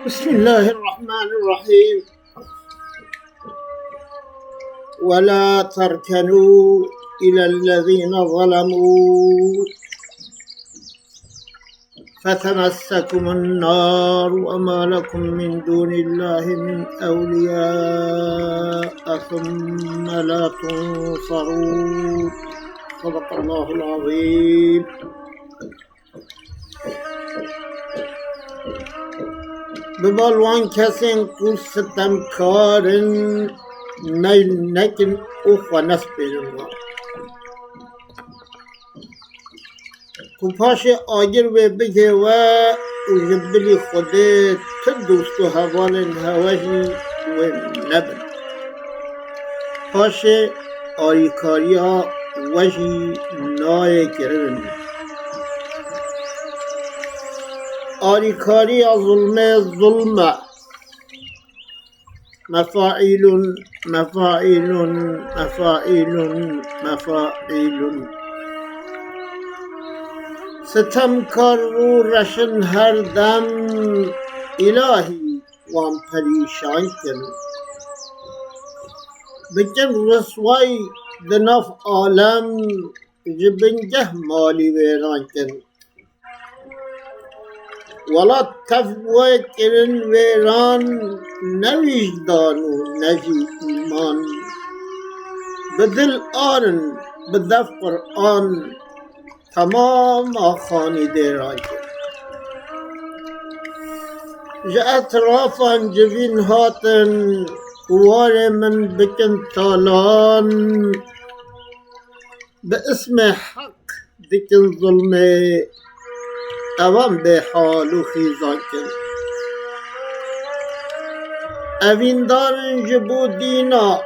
بسم الله الرحمن الرحيم. ولا تركنوا إلى الذين ظلموا فتمسكم النار وما لكم من دون الله من أولياء ثم لا تنصرون. صدق الله العظيم. ببالوان کسین کو ستمکارن نکن او نس بیرون کو پاش آگر و بگه و جبلی خوده تدوست و حوالن هواجی و نبن پاش آریکاریا وجی نای کرن آریکاری ظلم مفاعیل مفاعیل مفاعیل مفاعیل ستمکار رو رشن هر دم الهی وام پریشان کن بکن رسوای دناف عالم جبنجه مالی ویران کن ولا تفوه کرن ویران نویجدان و نجی ایمان بدل آرن بدف قرآن تمام آخانی دیران جا اطرافا جوین هاتن قوار من بکن تالان باسم حق بکن ظلمه اوام به حال و خیزان کن اوین دارن جبو دینا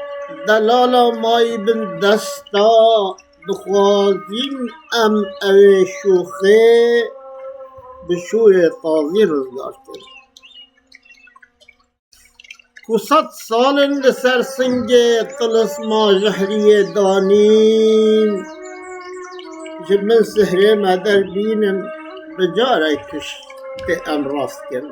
دلالا مای بن دستا بخوازین ام اوی شوخه بشور تازی رزگار کن کو 100 سالن لسر سنگ طلسما جهری دانین جب من سهره مدر بینم بجاره کش به امراض کن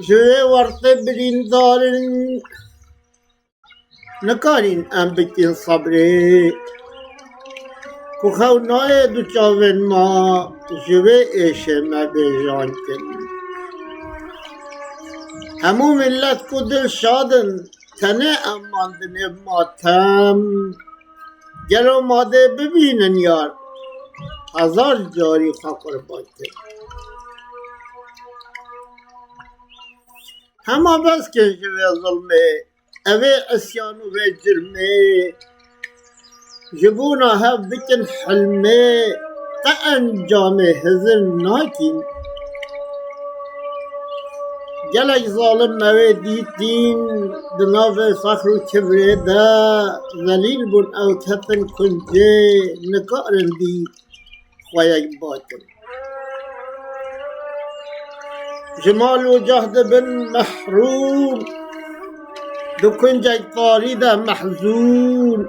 جوه ورطه برین دارن نکارین ام بکن صبره کو خونای دو چاون ما جوه ایشه مبیجان کن همو ملت کو دل شادن تنه اماندن ماتم گلو ماده ببینن یار 1000 جاری فقر باکن همه بس که جوه ظلمه اوه اسیانو و جرمه جبونا ها بکن حلمه تا انجام حضر ناکین گلک ظالم موی دیدین دناو فخر و کبره دا ذلیل بون او کتن کنجه نکارن دی خواهی باکن جمال و جهد بن محروم دو کنجک طاری دا محزون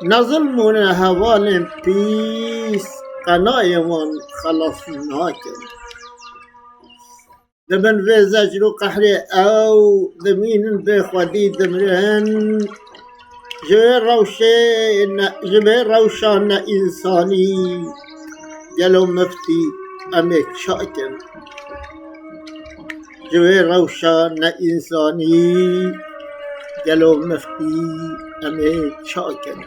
نظلمون هوال پیس قنایوان خلاص ناکن دمن في زجر قحري أو دمين بخودي دمرن جبير روشان إنساني يلو مفتي أميك شاكن جبير روشان إنساني يلو مفتي أميك شاكن